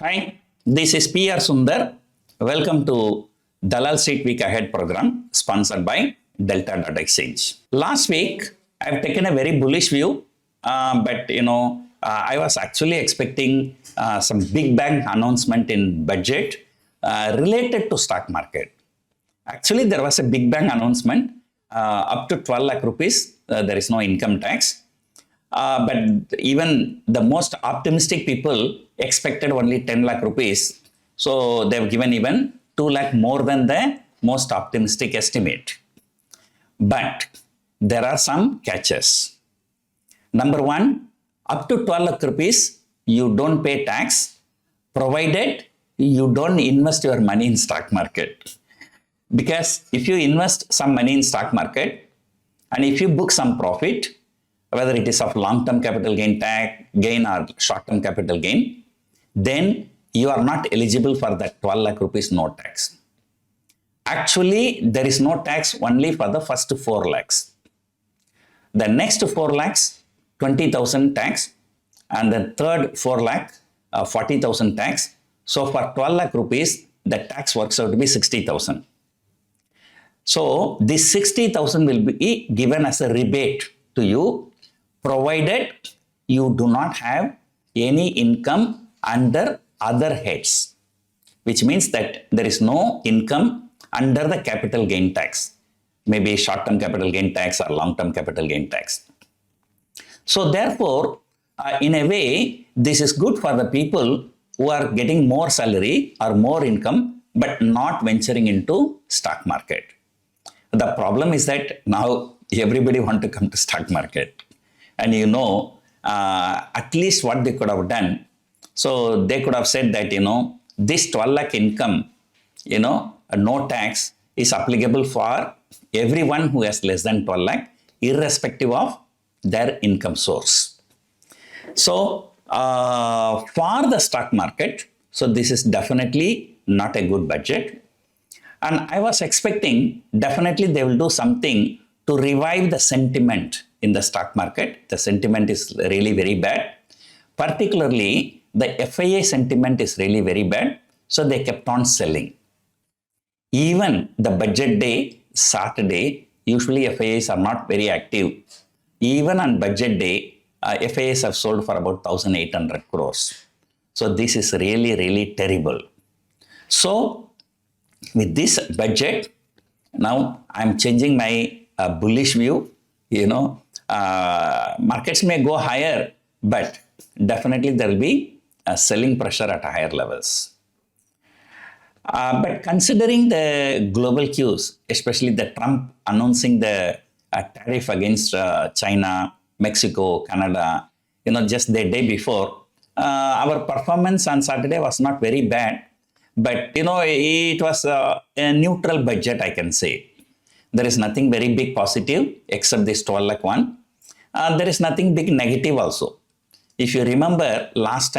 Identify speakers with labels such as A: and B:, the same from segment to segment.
A: Hi, this is PR Sundar. Welcome to Dalal Street Week Ahead program sponsored by Delta.exchange. Last week, I've taken a very bullish view, but I was actually expecting some big bang announcement in budget related to stock market. Actually, there was a big bang announcement up to 12 lakh rupees. There is no income tax. But even the most optimistic people expected only 10 lakh rupees. So they've given even 2 lakh more than the most optimistic estimate. But there are some catches. Number one, up to 12 lakh rupees, you don't pay tax, provided you don't invest your money in stock market. Because if you invest some money in stock market, and if you book some profit, whether it is of long-term capital gain or short-term capital gain, then you are not eligible for that 12 lakh rupees no tax. Actually, there is no tax only for the first 4 lakhs. The next 4 lakhs, 20,000 tax, and the third 4 lakh, 40,000 tax. So for 12 lakh rupees, the tax works out to be 60,000. So this 60,000 will be given as a rebate to you, provided you do not have any income under other heads, which means that there is no income under the capital gain tax, maybe short-term capital gain tax or long-term capital gain tax. So therefore, in a way, this is good for the people who are getting more salary or more income, but not venturing into stock market. The problem is that now everybody wants to come to stock market. And at least what they could have done. So they could have said that, this 12 lakh income, no tax is applicable for everyone who has less than 12 lakh, irrespective of their income source. So for the stock market, so this is definitely not a good budget. And I was expecting definitely they will do something to revive the sentiment in the stock market. The sentiment is really very bad. Particularly, the FII sentiment is really very bad. So they kept on selling. Even the budget day, Saturday, usually FIIs are not very active. Even on budget day, FIIs have sold for about 1,800 crores. So this is really, really terrible. So with this budget, now I'm changing my bullish view. Markets may go higher, but definitely there will be a selling pressure at higher levels. But considering the global cues, especially the Trump announcing the tariff against China, Mexico, Canada, just the day before, our performance on Saturday was not very bad, but it was a neutral budget, I can say. There is nothing very big positive except this 12 lakh one. There is nothing big negative also. If you remember last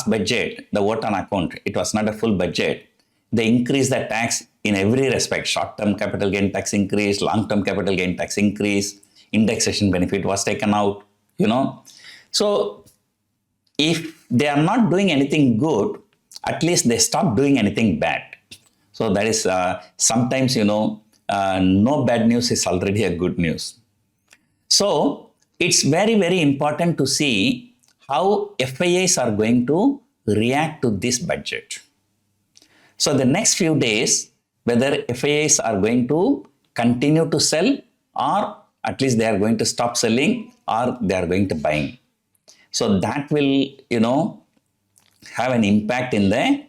A: budget, the vote on account, it was not a full budget. They increased the tax in every respect. Short-term capital gain tax increase, long-term capital gain tax increase, indexation benefit was taken out, So if they are not doing anything good, at least they stop doing anything bad. So that is sometimes, no bad news is already a good news. So it's very, very important to see how FIIs are going to react to this budget. So the next few days, whether FIIs are going to continue to sell, or at least they are going to stop selling, or they are going to buying. So that will, have an impact in the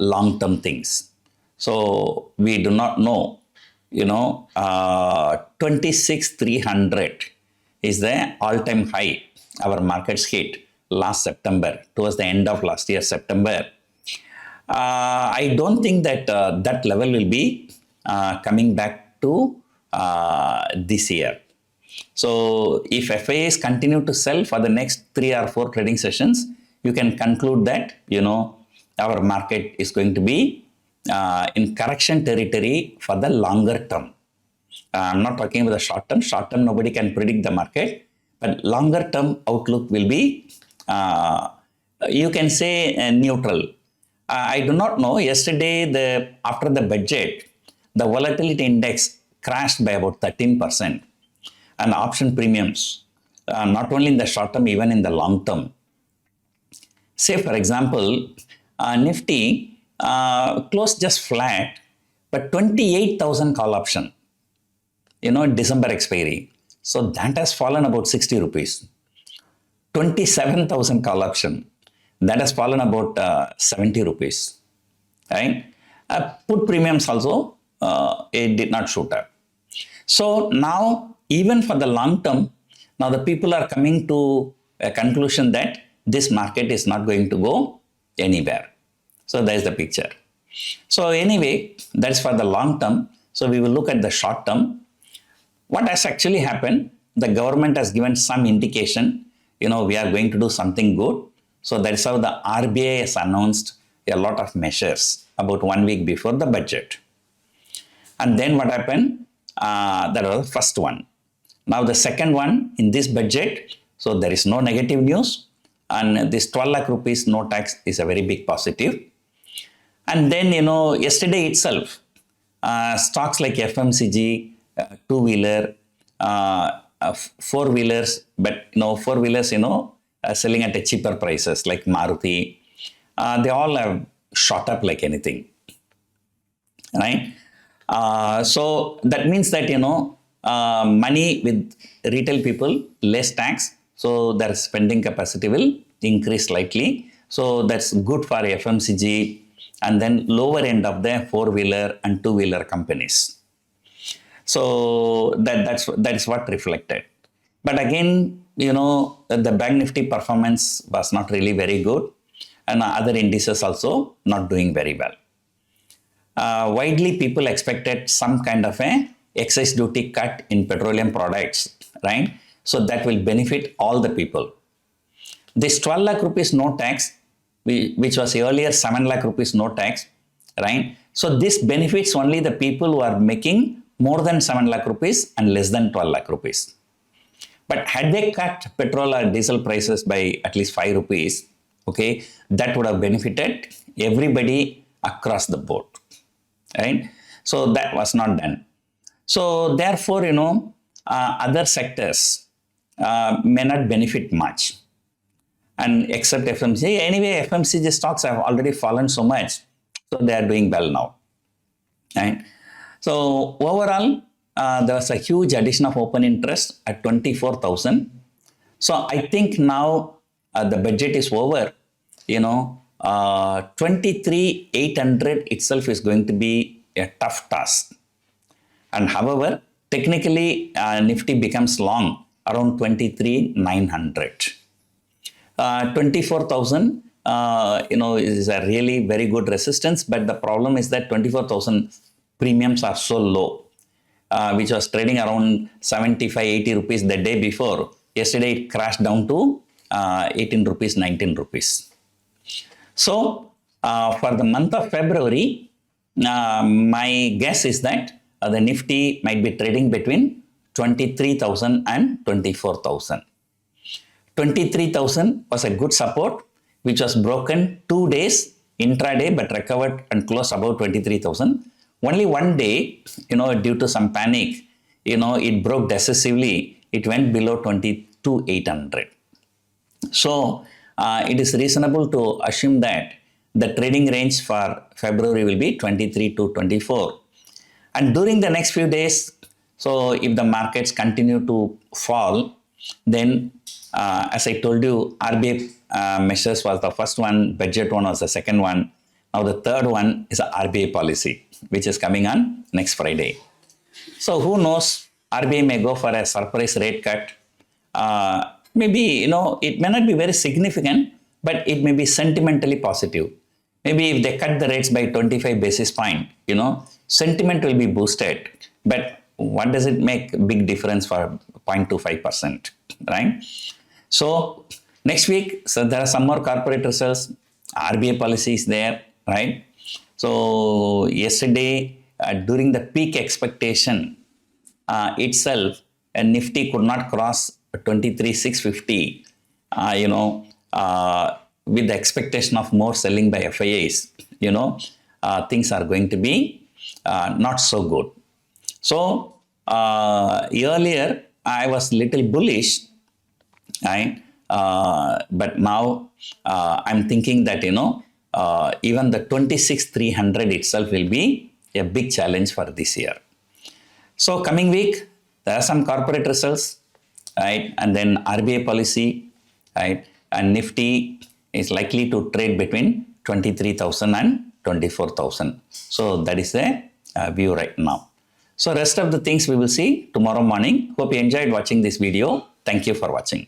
A: long-term things. So we do not know. 26,300 is the all-time high our markets hit last September, towards the end of last year, September. I don't think that that level will be coming back to this year. So if FIIs continue to sell for the next 3 or 4 trading sessions, you can conclude that, our market is going to be in correction territory for the longer term. I'm not talking about the short term. Short term, nobody can predict the market. But longer term outlook will be you can say neutral. I do not know. Yesterday, after the budget, the volatility index crashed by about 13%, and option premiums, not only in the short term, even in the long term. Say, for example, Nifty closed just flat, but 28,000 call option, December expiry. So that has fallen about 60 rupees. 27,000 call option, that has fallen about 70 rupees. Right? Put premiums also, it did not shoot up. So now, even for the long term, now the people are coming to a conclusion that this market is not going to go anywhere. So that is the picture. So anyway, that's for the long term. So we will look at the short term. What has actually happened? The government has given some indication, we are going to do something good. So that's how the RBI has announced a lot of measures about 1 week before the budget. And then what happened? That was the first one. Now the second one in this budget, so there is no negative news, and this 12 lakh rupees no tax is a very big positive. And then, yesterday itself, stocks like FMCG, two-wheeler, four-wheelers, but four-wheelers, selling at a cheaper prices like Maruti, they all have shot up like anything, right? So that means that, money with retail people, less tax, so their spending capacity will increase slightly. So that's good for FMCG and then lower end of the four-wheeler and two-wheeler companies. So that's what reflected. But again, the Bank Nifty performance was not really very good, and other indices also not doing very well. Widely, people expected some kind of a excise duty cut in petroleum products, right? So that will benefit all the people. This 12 lakh rupees no tax, which was earlier 7 lakh rupees no tax, right? So this benefits only the people who are making more than 7 lakh rupees and less than 12 lakh rupees. But had they cut petrol or diesel prices by at least 5 rupees, okay, that would have benefited everybody across the board, right? So that was not done. So therefore, other sectors may not benefit much. And except FMCG, anyway, FMCG stocks have already fallen so much, so they are doing well now, right? So overall, there was a huge addition of open interest at 24,000. So I think now the budget is over. 23,800 itself is going to be a tough task. And however, technically, Nifty becomes long around 23,900. 24,000, is a really very good resistance. But the problem is that 24,000 premiums are so low, which was trading around 75, 80 rupees the day before. Yesterday, it crashed down to 18 rupees, 19 rupees. So, for the month of February, my guess is that the Nifty might be trading between 23,000 and 24,000. 23,000 was a good support, which was broken 2 days intraday, but recovered and closed above 23,000. Only one day, due to some panic, it broke decisively. It went below 22,800. So, it is reasonable to assume that the trading range for February will be 23 to 24. And during the next few days, so if the markets continue to fall, then as I told you, RBI measures was the first one, budget one was the second one. Now the third one is a RBI policy, which is coming on next Friday. So who knows, RBI may go for a surprise rate cut. Maybe, it may not be very significant, but it may be sentimentally positive. Maybe if they cut the rates by 25 basis point, sentiment will be boosted. But what does it make a big difference for 0.25%, right? So next week, so there are some more corporate results. RBI policy is there, right? So yesterday, during the peak expectation itself, a Nifty could not cross 23,650. with the expectation of more selling by FIIs, things are going to be not so good. So earlier I was little bullish, right? But now I'm thinking that even the 26,300 itself will be a big challenge for this year. So coming week there are some corporate results, right? And then RBI policy, right? And Nifty is likely to trade between 23,000 and 24,000. So that is the view right now. So rest of the things we will see tomorrow morning. Hope you enjoyed watching this video. Thank you for watching.